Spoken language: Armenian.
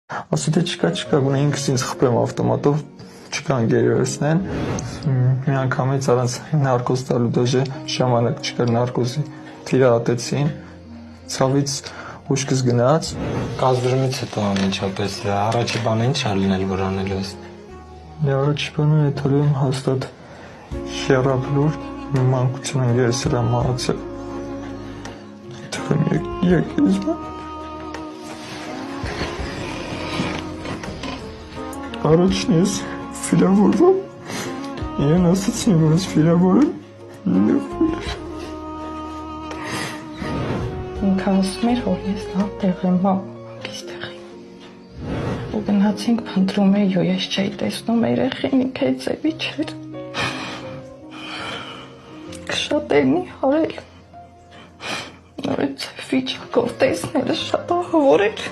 Ասի թե չկա, գոնե ինքս ինձ խփեմ ավտոմատով, չկան գերիորսնեն։ Մի անգամից առանց նարկոզ տալու դաժե ժամանակ չկար նարկոզի թիրահատեցին, ցավից հուշքս գնաց։ Կազդրումից հետո անմիջապես առաջի բանը ինչ ա լինել, որ անելու ես։ Առաջի բանը էթել եմ հաստատ հեռաբլուր մանկությունն ես էլ եմ մահացել։ Թվում եկես բան։ Առաջին ես ֆիլավորվում, իրեն ասացին, որ ես ֆիլավոր եմ, ինքը ասում էր, որ ես լավ տեղ եմ, մանկիս տեղի։ Ու գնացինք փնտրում էի, ու ես չէի տեսնում երեխին, ինքը ձևի չէր։ Շատ էլի հարել։ Նորից վիճակով տեսնելը շատ ահավոր էր։